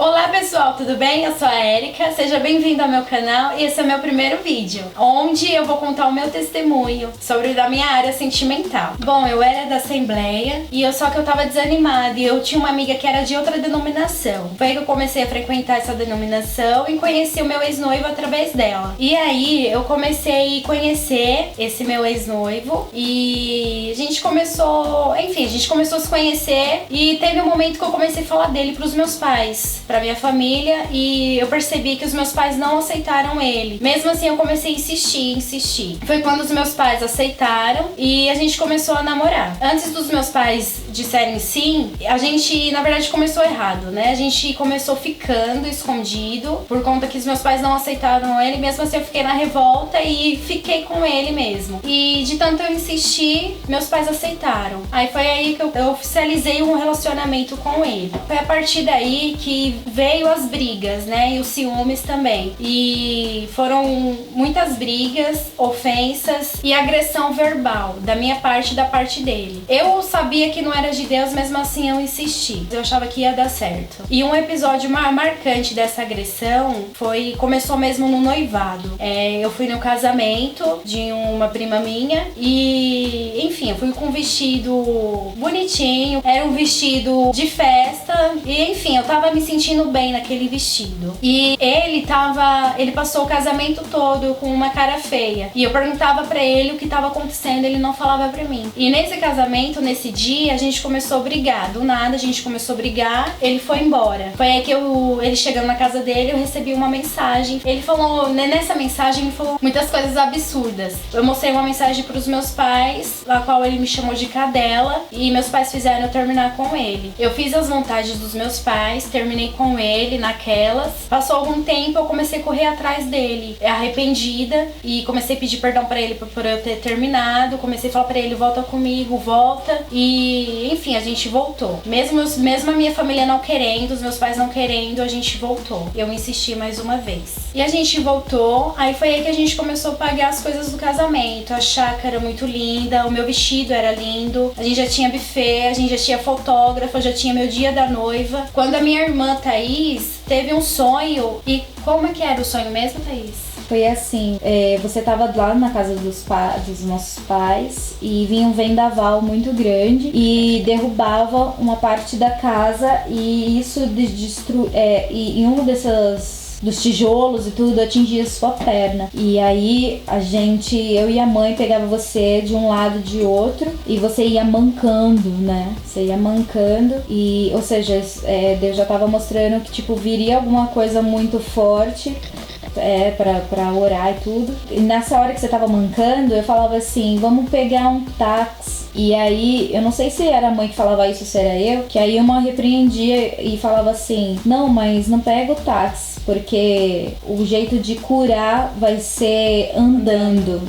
Olá pessoal, tudo bem? Eu sou a Erika, seja bem-vindo ao meu canal e esse é o meu primeiro vídeo, onde eu vou contar o meu testemunho sobre a minha área sentimental. Bom, eu era da Assembleia só que eu tava desanimada e eu tinha uma amiga que era de outra denominação. Foi aí que eu comecei a frequentar essa denominação e conheci o meu ex-noivo através dela. E aí eu comecei a conhecer esse meu ex-noivo e a gente começou a se conhecer e teve um momento que eu comecei a falar dele pros meus pais, pra minha família, e eu percebi que os meus pais não aceitaram ele. Mesmo assim eu comecei a insistir. Foi quando os meus pais aceitaram e a gente começou a namorar. Antes dos meus pais disserem sim, a gente na verdade começou errado, né? A gente começou ficando escondido por conta que os meus pais não aceitaram ele. Mesmo assim eu fiquei na revolta e fiquei com ele mesmo. E de tanto eu insistir, meus pais aceitaram. Aí foi aí que eu oficializei um relacionamento com ele. Foi a partir daí que veio as brigas, né? E os ciúmes também. E foram muitas brigas, ofensas e agressão verbal da minha parte e da parte dele. Eu sabia que não era de Deus, mesmo assim eu insisti. Eu achava que ia dar certo. E um episódio marcante dessa agressão começou mesmo no noivado. Eu fui no casamento de uma prima minha e, enfim, eu fui com um vestido bonitinho. Era um vestido de festa e, enfim, eu tava me sentindo bem naquele vestido. E ele passou o casamento todo com uma cara feia. E eu perguntava pra ele o que tava acontecendo, ele não falava pra mim. E nesse casamento, nesse dia, a gente começou a brigar. Do nada, a gente começou a brigar, ele foi embora. Foi aí que ele chegando na casa dele, eu recebi uma mensagem. Ele falou, nessa mensagem, ele falou muitas coisas absurdas. Eu mostrei uma mensagem pros meus pais, a qual ele me chamou de cadela, e meus pais fizeram eu terminar com ele. Eu fiz as vontades dos meus pais, terminei com ele naquelas. Passou algum tempo, eu comecei a correr atrás dele, arrependida, e comecei a pedir perdão pra ele por eu ter terminado. Comecei a falar pra ele, volta comigo, volta. E, enfim, a gente voltou. Mesmo a minha família não querendo, os meus pais não querendo, a gente voltou. Eu insisti mais uma vez. E a gente voltou, aí foi aí que a gente começou a pagar as coisas do casamento. A chácara muito linda, o meu vestido era lindo, a gente já tinha buffet, a gente já tinha fotógrafo, já tinha meu dia da noiva. Quando a minha irmã Thaís teve um sonho, e como é que era o sonho mesmo, Thaís? Foi assim, você tava lá na casa dos nossos pais e vinha um vendaval muito grande e derrubava uma parte da casa e isso e um dos tijolos e tudo atingia sua perna. E aí eu e a mãe pegava você de um lado de outro e você ia mancando, né? Você ia mancando e, ou seja, Deus já tava mostrando que tipo viria alguma coisa muito forte pra orar e tudo. E nessa hora que você tava mancando, eu falava assim, vamos pegar um táxi. E aí, eu não sei se era a mãe que falava isso ou se era eu, que aí uma repreendia e falava assim, não, mas não pega o táxi, porque o jeito de curar vai ser andando,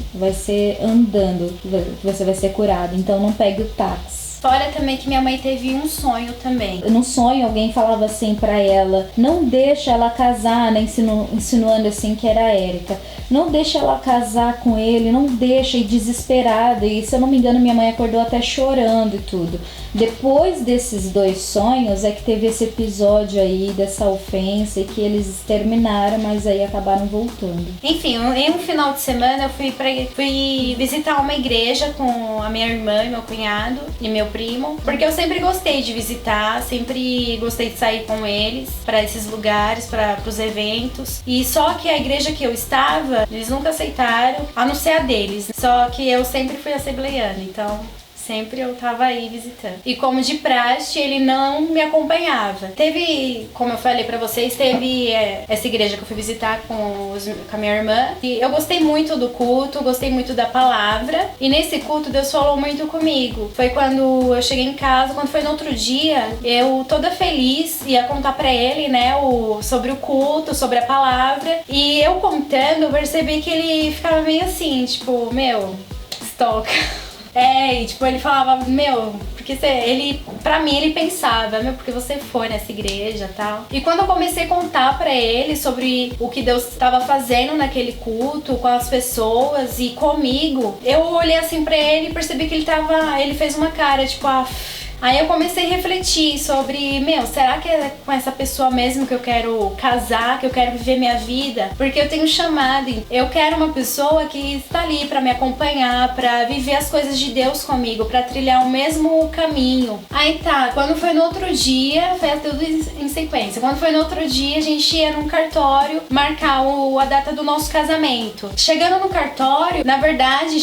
que você vai ser curado, então não pegue o táxi. Fora também que minha mãe teve um sonho também. No sonho alguém falava assim pra ela, não deixa ela casar, né, insinuando assim que era a Erika. Não deixa ela casar com ele, não deixa, e desesperada. E se eu não me engano minha mãe acordou até chorando e tudo. Depois desses dois sonhos é que teve esse episódio aí dessa ofensa e que eles terminaram, mas aí acabaram voltando. Enfim, em um final de semana eu fui visitar uma igreja com a minha irmã e meu cunhado e meu primo, porque eu sempre gostei de visitar, sempre gostei de sair com eles para esses lugares, para os eventos. E só que a igreja que eu estava, eles nunca aceitaram, a não ser a deles. Só que eu sempre fui assembleiana, então sempre eu tava aí visitando. E como de praxe, ele não me acompanhava. Teve, como eu falei pra vocês, essa igreja que eu fui visitar com a minha irmã. E eu gostei muito do culto, gostei muito da palavra. E nesse culto, Deus falou muito comigo. Foi quando eu cheguei em casa, quando foi no outro dia, eu toda feliz ia contar pra ele, né, sobre o culto, sobre a palavra. E eu contando, eu percebi que ele ficava meio assim, tipo, stalker. E tipo, ele falava, porque pra mim ele pensava, porque você foi nessa igreja e tal. E quando eu comecei a contar pra ele sobre o que Deus estava fazendo naquele culto, com as pessoas e comigo, eu olhei assim pra ele e percebi que ele fez uma cara, tipo, Aí eu comecei a refletir sobre, será que é com essa pessoa mesmo que eu quero casar, que eu quero viver minha vida? Porque eu tenho chamado, eu quero uma pessoa que está ali pra me acompanhar, pra viver as coisas de Deus comigo, pra trilhar o mesmo caminho. Aí tá, quando foi no outro dia, foi tudo em sequência. Quando foi no outro dia, a gente ia num cartório marcar a data do nosso casamento. Chegando no cartório, na verdade,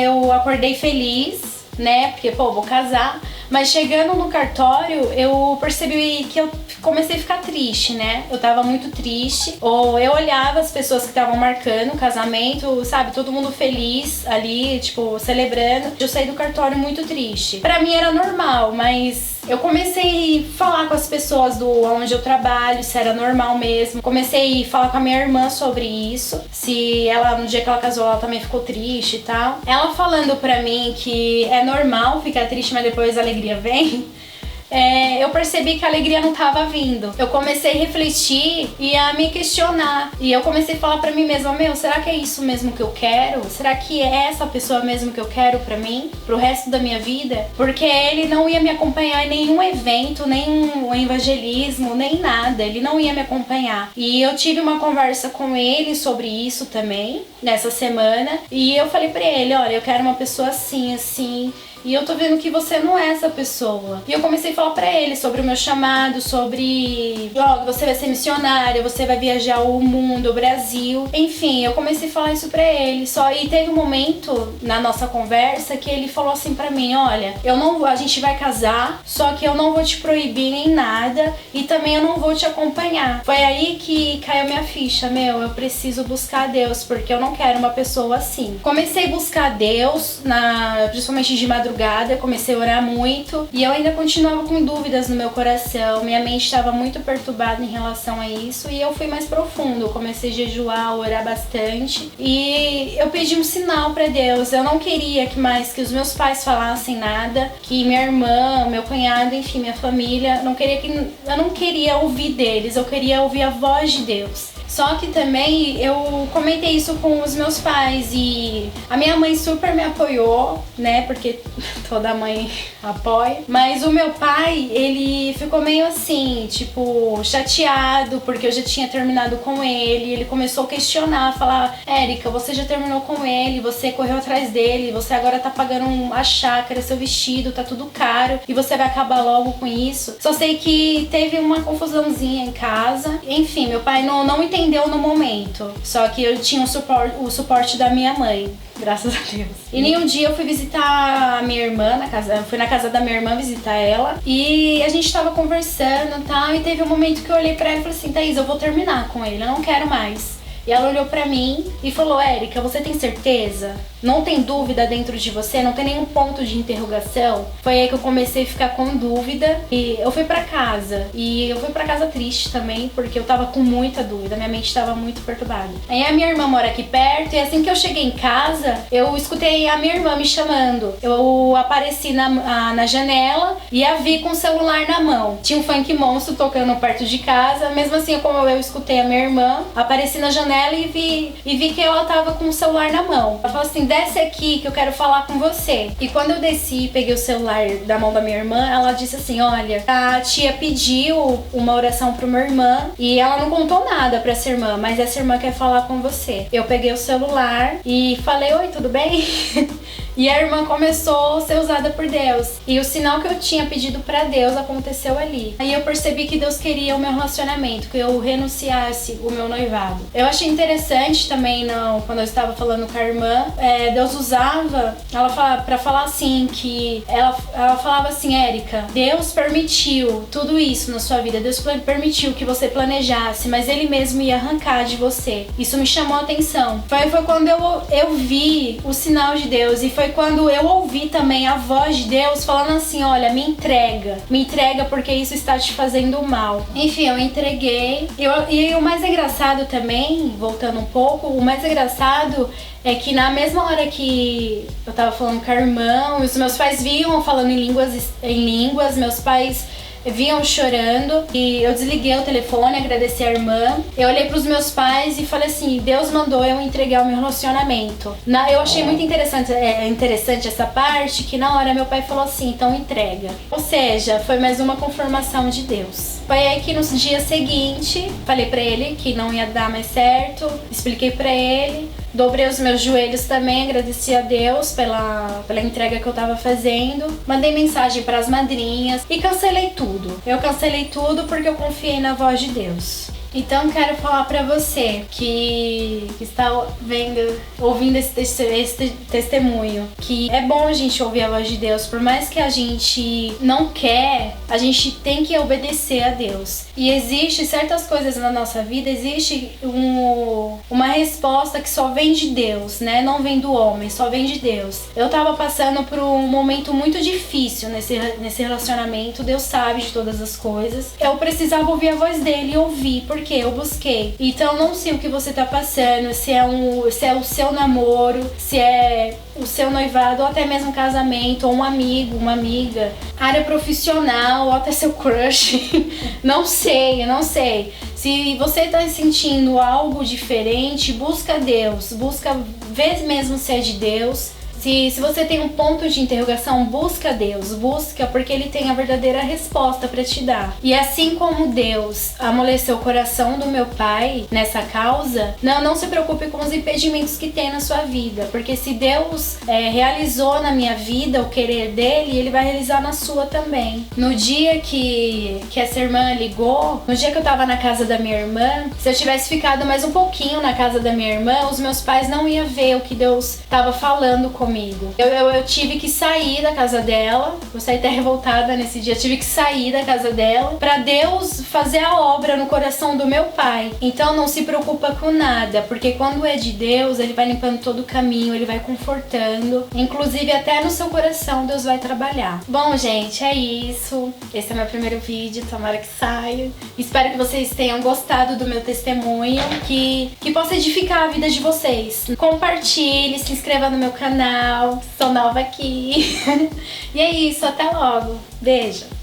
eu acordei feliz, né? Porque, vou casar. Mas chegando no cartório, eu percebi que eu comecei a ficar triste, né? Eu tava muito triste. Ou eu olhava as pessoas que estavam marcando o casamento, sabe? Todo mundo feliz ali, tipo, celebrando. Eu saí do cartório muito triste. Pra mim era normal, mas eu comecei a falar com as pessoas onde eu trabalho, se era normal mesmo. Comecei a falar com a minha irmã sobre isso. Se ela, no dia que ela casou, ela também ficou triste e tal. Ela falando pra mim que é normal ficar triste, mas depois a alegria vem. Eu percebi que a alegria não tava vindo. Eu comecei a refletir e a me questionar. E eu comecei a falar pra mim mesma, será que é isso mesmo que eu quero? Será que é essa pessoa mesmo que eu quero pra mim? Pro resto da minha vida? Porque ele não ia me acompanhar em nenhum evento, nem um evangelismo, nem nada. Ele não ia me acompanhar. E eu tive uma conversa com ele sobre isso também, nessa semana. E eu falei pra ele, olha, eu quero uma pessoa assim, assim. E eu tô vendo que você não é essa pessoa. E eu comecei a falar pra ele sobre o meu chamado, sobre... você vai ser missionária, você vai viajar o mundo, o Brasil. Enfim, eu comecei a falar isso pra ele. E teve um momento na nossa conversa que ele falou assim pra mim, olha, a gente vai casar, só que eu não vou te proibir nem nada e também eu não vou te acompanhar. Foi aí que caiu minha ficha, eu preciso buscar Deus, porque eu não quero uma pessoa assim. Comecei a buscar Deus, principalmente de madrugada, eu comecei a orar muito e eu ainda continuava com dúvidas no meu coração, minha mente estava muito perturbada em relação a isso e eu fui mais profundo, eu comecei a jejuar, orar bastante e eu pedi um sinal pra Deus. Eu não queria que os meus pais falassem nada, que minha irmã, meu cunhado, enfim, minha família, eu não queria ouvir deles, eu queria ouvir a voz de Deus. Só que também eu comentei isso com os meus pais e a minha mãe super me apoiou, né? Porque toda mãe apoia. Mas o meu pai, ele ficou meio assim, tipo, chateado porque eu já tinha terminado com ele. Ele começou a questionar, falar, Érica, você já terminou com ele, você correu atrás dele, você agora tá pagando a chácara, seu vestido, tá tudo caro e você vai acabar logo com isso. Só sei que teve uma confusãozinha em casa. Enfim, meu pai não entendeu no momento. Só que eu tinha o suporte da minha mãe, graças a Deus. E nenhum dia eu fui visitar a minha irmã fui na casa da minha irmã visitar ela e a gente tava conversando e tal, e teve um momento que eu olhei pra ela e falei assim, Thaís, eu vou terminar com ele, eu não quero mais. E ela olhou pra mim e falou, Érica, você tem certeza? Não tem dúvida dentro de você? Não tem nenhum ponto de interrogação? Foi aí que eu comecei a ficar com dúvida e eu fui pra casa. E eu fui pra casa triste também, porque eu tava com muita dúvida, minha mente tava muito perturbada. Aí a minha irmã mora aqui perto e assim que eu cheguei em casa, eu escutei a minha irmã me chamando. Eu apareci na janela e a vi com o celular na mão. Tinha um funk monstro tocando perto de casa. Mesmo assim, como eu escutei a minha irmã, apareci na janela e vi que ela tava com o celular na mão. Ela falou assim, desce aqui que eu quero falar com você. E quando eu desci e peguei o celular da mão da minha irmã, ela disse assim, olha, a tia pediu uma oração pra uma irmã e ela não contou nada pra essa irmã, mas essa irmã quer falar com você. Eu peguei o celular e falei, oi, tudo bem? E a irmã começou a ser usada por Deus. E o sinal que eu tinha pedido pra Deus aconteceu ali. Aí eu percebi que Deus queria o meu relacionamento, que eu renunciasse o meu noivado. Eu achei interessante também, quando eu estava falando com a irmã, Deus usava ela pra falar assim, que ela falava assim, Érica, Deus permitiu tudo isso na sua vida, Deus permitiu que você planejasse, mas Ele mesmo ia arrancar de você. Isso me chamou a atenção. Foi quando eu vi o sinal de Deus e foi quando eu ouvi também a voz de Deus falando assim, olha, me entrega porque isso está te fazendo mal. Enfim, eu entreguei. E o mais engraçado também, voltando um pouco, o mais engraçado é que na mesma hora que eu tava falando com a irmã, os meus pais vinham falando em línguas, meus pais vinham chorando e eu desliguei o telefone, agradeci a irmã. Eu olhei pros meus pais e falei assim, Deus mandou eu entregar o meu relacionamento. Eu achei muito interessante essa parte, que na hora meu pai falou assim, então entrega. Ou seja, foi mais uma confirmação de Deus. Foi aí que no dia seguinte, falei pra ele que não ia dar mais certo, expliquei pra ele, dobrei os meus joelhos também, agradeci a Deus pela entrega que eu tava fazendo, mandei mensagem pras madrinhas e cancelei tudo. Eu cancelei tudo porque eu confiei na voz de Deus. Então quero falar pra você que está ouvindo esse testemunho, que é bom a gente ouvir a voz de Deus, por mais que a gente não quer, a gente tem que obedecer a Deus. E existe certas coisas na nossa vida, existe uma resposta que só vem de Deus, né? Não vem do homem, só vem de Deus. Eu tava passando por um momento muito difícil nesse relacionamento, Deus sabe de todas as coisas. Eu precisava ouvir a voz dele e ouvir, porque eu busquei. Então não sei o que você tá passando, se é o seu namoro, se é o seu noivado, ou até mesmo casamento, ou um amigo, uma amiga, área profissional, ou até seu crush. Não sei. Se você tá sentindo algo diferente, busca Deus, busca ver mesmo se é de Deus. Se você tem um ponto de interrogação, busca Deus, busca, porque Ele tem a verdadeira resposta para te dar. E assim como Deus amoleceu o coração do meu pai nessa causa, não se preocupe com os impedimentos que tem na sua vida, porque se Deus realizou na minha vida o querer dele, Ele vai realizar na sua também. No dia que essa irmã ligou, no dia que eu tava na casa da minha irmã, se eu tivesse ficado mais um pouquinho na casa da minha irmã, os meus pais não iam ver o que Deus tava falando comigo. Eu tive que sair da casa dela, eu saí até revoltada nesse dia, tive que sair da casa dela pra Deus fazer a obra no coração do meu pai. Então não se preocupa com nada, porque quando é de Deus, Ele vai limpando todo o caminho, Ele vai confortando, inclusive até no seu coração Deus vai trabalhar. Bom, gente, é isso. Esse é meu primeiro vídeo, tomara que saia. Espero que vocês tenham gostado do meu testemunho, que possa edificar a vida de vocês. Compartilhe, se inscreva no meu canal. Sou nova aqui. E é isso, até logo. Beijo.